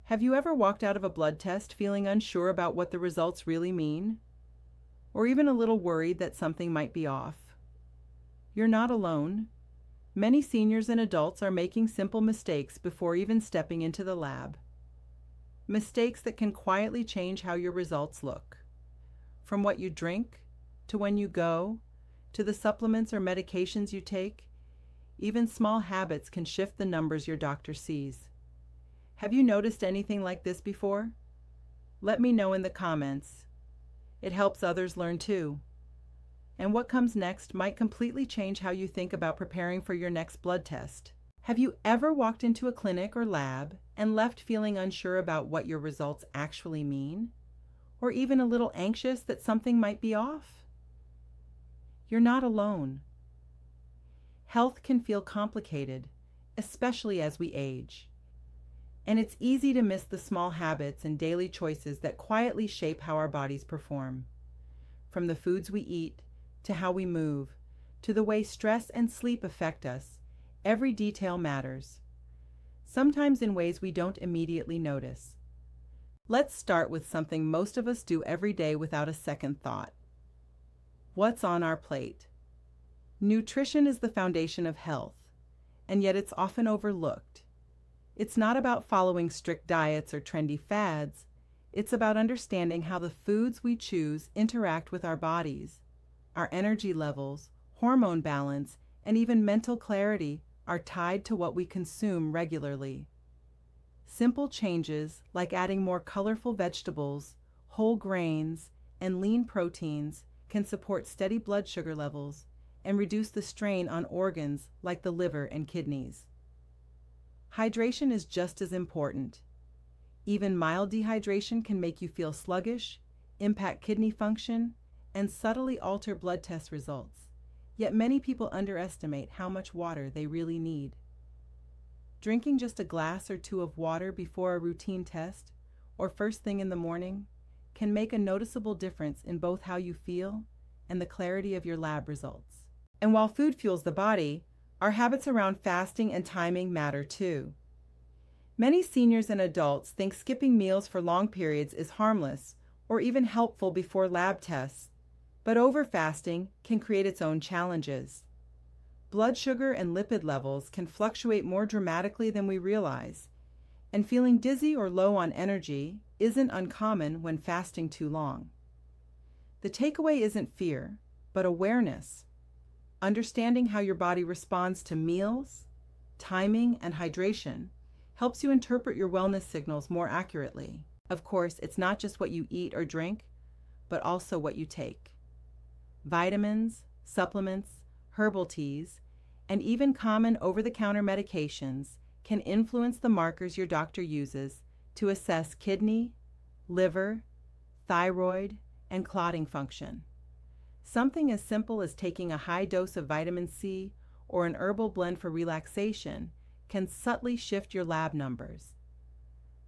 Have you ever walked out of a blood test feeling unsure about what the results really mean? Or even a little worried that something might be off? You're not alone. Many seniors and adults are making simple mistakes before even stepping into the lab. Mistakes that can quietly change how your results look. From what you drink, to when you go, to the supplements or medications you take, even small habits can shift the numbers your doctor sees. Have you noticed anything like this before? Let me know in the comments. It helps others learn too. And what comes next might completely change how you think about preparing for your next blood test. Have you ever walked into a clinic or lab and left feeling unsure about what your results actually mean? Or even a little anxious that something might be off? You're not alone. Health can feel complicated, especially as we age. And it's easy to miss the small habits and daily choices that quietly shape how our bodies perform. From the foods we eat, to how we move, to the way stress and sleep affect us, every detail matters. Sometimes in ways we don't immediately notice. Let's start with something most of us do every day without a second thought. What's on our plate? Nutrition is the foundation of health, and yet it's often overlooked. It's not about following strict diets or trendy fads. It's about understanding how the foods we choose interact with our bodies. Our energy levels, hormone balance, and even mental clarity are tied to what we consume regularly. Simple changes like adding more colorful vegetables, whole grains, and lean proteins can support steady blood sugar levels and reduce the strain on organs like the liver and kidneys. Hydration is just as important. Even mild dehydration can make you feel sluggish, impact kidney function, and subtly alter blood test results. Yet many people underestimate how much water they really need. Drinking just a glass or two of water before a routine test or first thing in the morning can make a noticeable difference in both how you feel and the clarity of your lab results. And while food fuels the body, our habits around fasting and timing matter too. Many seniors and adults think skipping meals for long periods is harmless or even helpful before lab tests, but overfasting can create its own challenges. Blood sugar and lipid levels can fluctuate more dramatically than we realize, and feeling dizzy or low on energy isn't uncommon when fasting too long. The takeaway isn't fear, but awareness. Understanding how your body responds to meals, timing, and hydration helps you interpret your wellness signals more accurately. Of course, it's not just what you eat or drink, but also what you take. Vitamins, supplements, herbal teas, and even common over-the-counter medications can influence the markers your doctor uses to assess kidney, liver, thyroid, and clotting function. Something as simple as taking a high dose of vitamin C or an herbal blend for relaxation can subtly shift your lab numbers.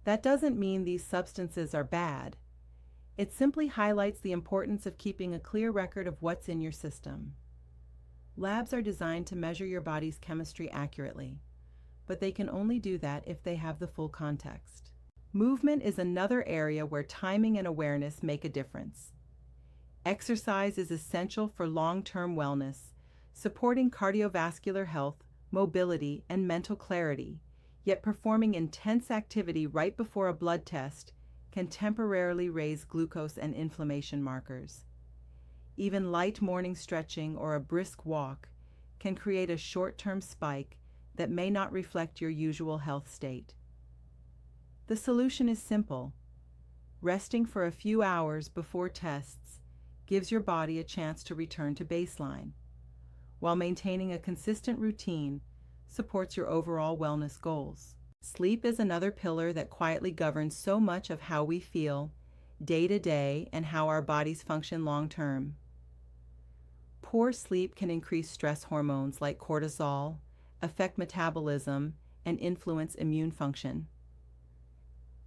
That doesn't mean these substances are bad. It simply highlights the importance of keeping a clear record of what's in your system. Labs are designed to measure your body's chemistry accurately, but they can only do that if they have the full context. Movement is another area where timing and awareness make a difference. Exercise is essential for long-term wellness, supporting cardiovascular health, mobility, and mental clarity, yet performing intense activity right before a blood test can temporarily raise glucose and inflammation markers. Even light morning stretching or a brisk walk can create a short-term spike that may not reflect your usual health state. The solution is simple. Resting for a few hours before tests gives your body a chance to return to baseline, while maintaining a consistent routine supports your overall wellness goals. Sleep is another pillar that quietly governs so much of how we feel day to day and how our bodies function long term. Poor sleep can increase stress hormones like cortisol, affect metabolism, and influence immune function.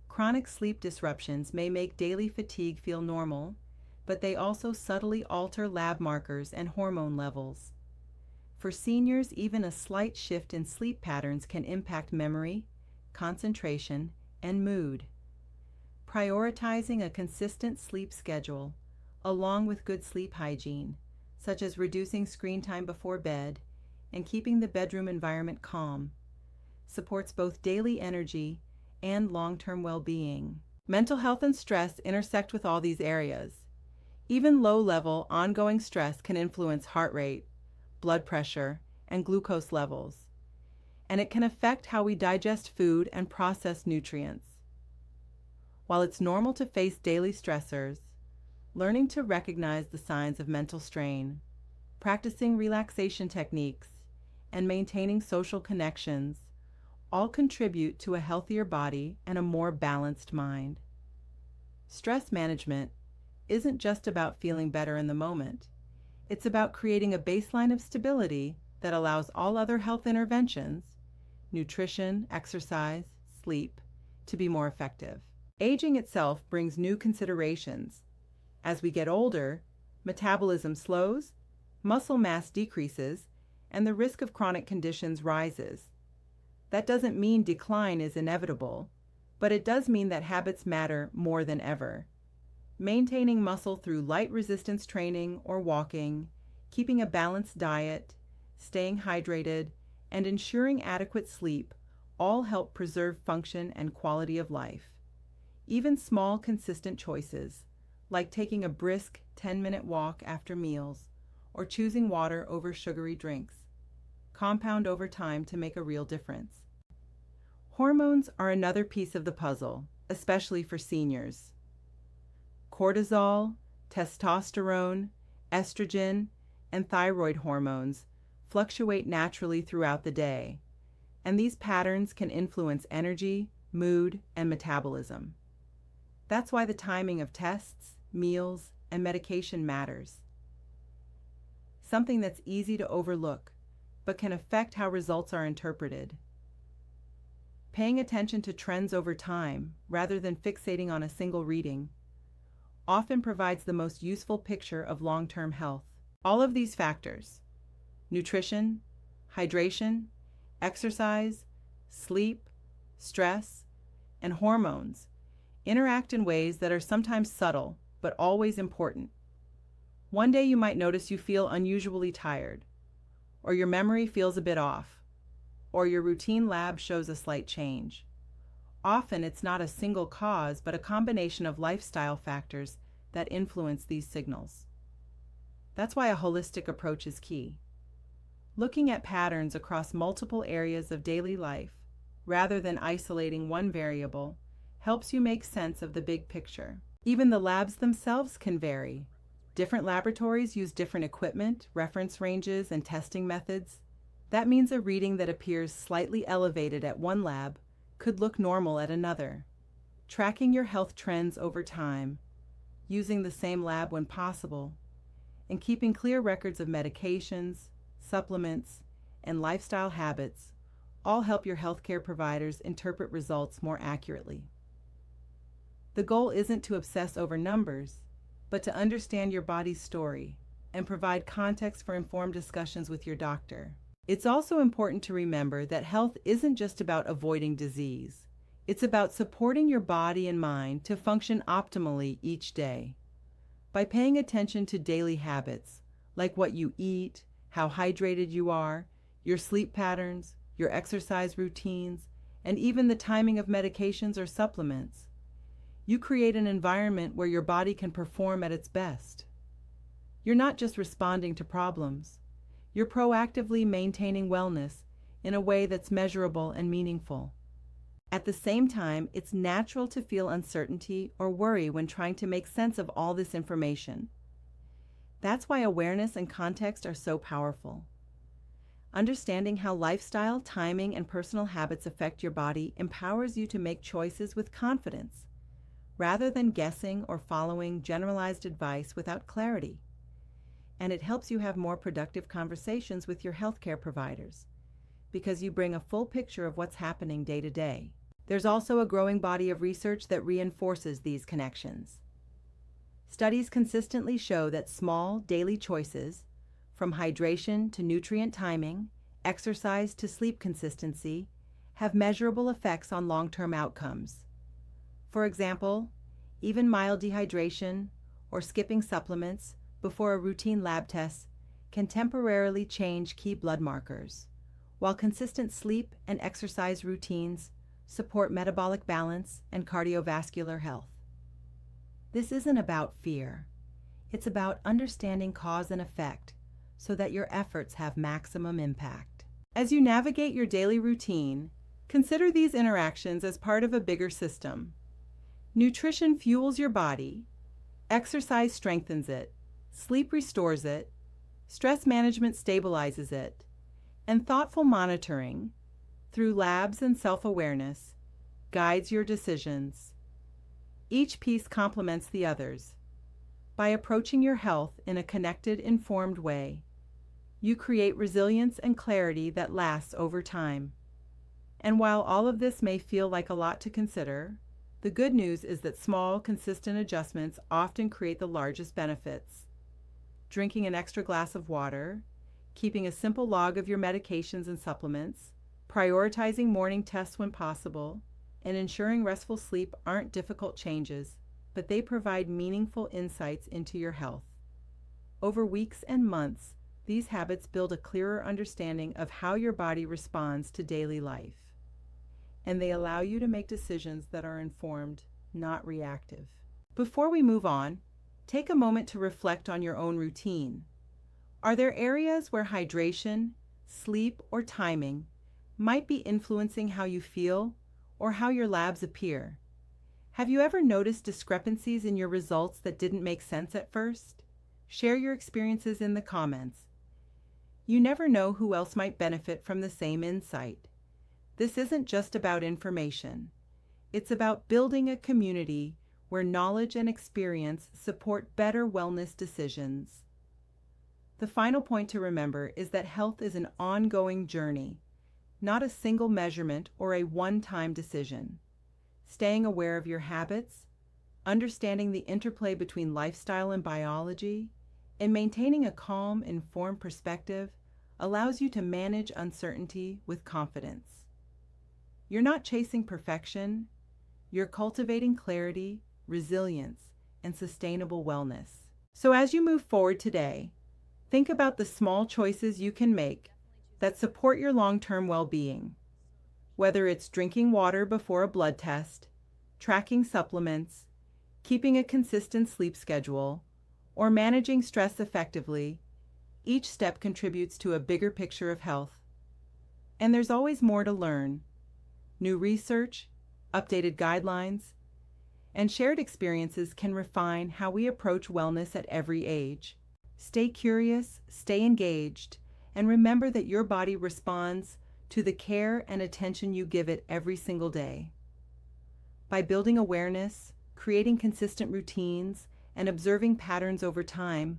Chronic sleep disruptions may make daily fatigue feel normal, but they also subtly alter lab markers and hormone levels. For seniors, even a slight shift in sleep patterns can impact memory, concentration, and mood. Prioritizing a consistent sleep schedule, along with good sleep hygiene, such as reducing screen time before bed and keeping the bedroom environment calm, supports both daily energy and long-term well-being. Mental health and stress intersect with all these areas. Even low-level, ongoing stress can influence heart rate, blood pressure, and glucose levels, and it can affect how we digest food and process nutrients. While it's normal to face daily stressors, learning to recognize the signs of mental strain, practicing relaxation techniques, and maintaining social connections all contribute to a healthier body and a more balanced mind. Stress management isn't just about feeling better in the moment. It's about creating a baseline of stability that allows all other health interventions, nutrition, exercise, sleep, to be more effective. Aging itself brings new considerations. As we get older, metabolism slows, muscle mass decreases, and the risk of chronic conditions rises. That doesn't mean decline is inevitable, but it does mean that habits matter more than ever. Maintaining muscle through light resistance training or walking, keeping a balanced diet, staying hydrated, and ensuring adequate sleep all help preserve function and quality of life. Even small, consistent choices, like taking a brisk 10-minute walk after meals or choosing water over sugary drinks, compound over time to make a real difference. Hormones are another piece of the puzzle, especially for seniors. Cortisol, testosterone, estrogen, and thyroid hormones fluctuate naturally throughout the day, and these patterns can influence energy, mood, and metabolism. That's why the timing of tests, meals, and medication matters. Something that's easy to overlook, but can affect how results are interpreted. Paying attention to trends over time, rather than fixating on a single reading, often provides the most useful picture of long-term health. All of these factors, nutrition, hydration, exercise, sleep, stress, and hormones, interact in ways that are sometimes subtle, but always important. One day you might notice you feel unusually tired, or your memory feels a bit off, or your routine lab shows a slight change. Often it's not a single cause, but a combination of lifestyle factors that influence these signals. That's why a holistic approach is key. Looking at patterns across multiple areas of daily life, rather than isolating one variable, helps you make sense of the big picture. Even the labs themselves can vary. Different laboratories use different equipment, reference ranges, and testing methods. That means a reading that appears slightly elevated at one lab could look normal at another. Tracking your health trends over time, using the same lab when possible, and keeping clear records of medications, supplements, and lifestyle habits all help your healthcare providers interpret results more accurately. The goal isn't to obsess over numbers, but to understand your body's story and provide context for informed discussions with your doctor. It's also important to remember that health isn't just about avoiding disease. It's about supporting your body and mind to function optimally each day. By paying attention to daily habits, like what you eat, how hydrated you are, your sleep patterns, your exercise routines, and even the timing of medications or supplements, you create an environment where your body can perform at its best. You're not just responding to problems. You're proactively maintaining wellness in a way that's measurable and meaningful. At the same time, it's natural to feel uncertainty or worry when trying to make sense of all this information. That's why awareness and context are so powerful. Understanding how lifestyle, timing, and personal habits affect your body empowers you to make choices with confidence, rather than guessing or following generalized advice without clarity. And it helps you have more productive conversations with your healthcare providers, because you bring a full picture of what's happening day to day. There's also a growing body of research that reinforces these connections. Studies consistently show that small daily choices, from hydration to nutrient timing, exercise to sleep consistency, have measurable effects on long-term outcomes. For example, even mild dehydration or skipping supplements before a routine lab test can temporarily change key blood markers, while consistent sleep and exercise routines support metabolic balance and cardiovascular health. This isn't about fear. It's about understanding cause and effect so that your efforts have maximum impact. As you navigate your daily routine, consider these interactions as part of a bigger system. Nutrition fuels your body, exercise strengthens it, sleep restores it, stress management stabilizes it, and thoughtful monitoring, through labs and self-awareness, guides your decisions. Each piece complements the others. By approaching your health in a connected, informed way, you create resilience and clarity that lasts over time. And while all of this may feel like a lot to consider, the good news is that small, consistent adjustments often create the largest benefits. Drinking an extra glass of water, keeping a simple log of your medications and supplements, prioritizing morning tests when possible, and ensuring restful sleep aren't difficult changes, but they provide meaningful insights into your health. Over weeks and months, these habits build a clearer understanding of how your body responds to daily life, and they allow you to make decisions that are informed, not reactive. Before we move on, take a moment to reflect on your own routine. Are there areas where hydration, sleep, or timing might be influencing how you feel or how your labs appear? Have you ever noticed discrepancies in your results that didn't make sense at first? Share your experiences in the comments. You never know who else might benefit from the same insight. This isn't just about information. It's about building a community where knowledge and experience support better wellness decisions. The final point to remember is that health is an ongoing journey, not a single measurement or a one-time decision. Staying aware of your habits, understanding the interplay between lifestyle and biology, and maintaining a calm, informed perspective allows you to manage uncertainty with confidence. You're not chasing perfection, you're cultivating clarity, resilience, and sustainable wellness. So as you move forward today, think about the small choices you can make that support your long-term well-being. Whether it's drinking water before a blood test, tracking supplements, keeping a consistent sleep schedule, or managing stress effectively, each step contributes to a bigger picture of health. And there's always more to learn. New research, updated guidelines, and shared experiences can refine how we approach wellness at every age. Stay curious, stay engaged, and remember that your body responds to the care and attention you give it every single day. By building awareness, creating consistent routines, and observing patterns over time,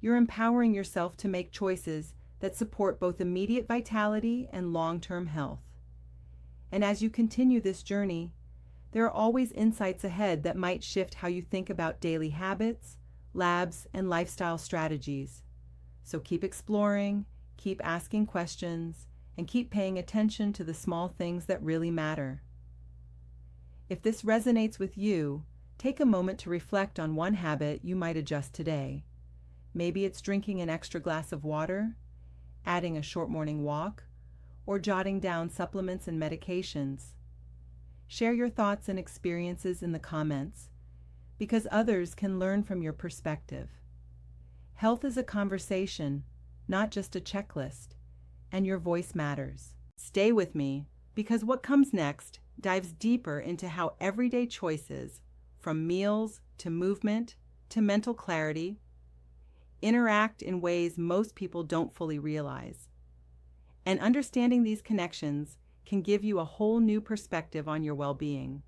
you're empowering yourself to make choices that support both immediate vitality and long-term health. And as you continue this journey, there are always insights ahead that might shift how you think about daily habits, labs, and lifestyle strategies. So keep exploring, keep asking questions, and keep paying attention to the small things that really matter. If this resonates with you, take a moment to reflect on one habit you might adjust today. Maybe it's drinking an extra glass of water, adding a short morning walk, or jotting down supplements and medications. Share your thoughts and experiences in the comments, because others can learn from your perspective. Health is a conversation, not just a checklist, and your voice matters. Stay with me, because what comes next dives deeper into how everyday choices, from meals to movement to mental clarity, interact in ways most people don't fully realize. And understanding these connections can give you a whole new perspective on your well-being.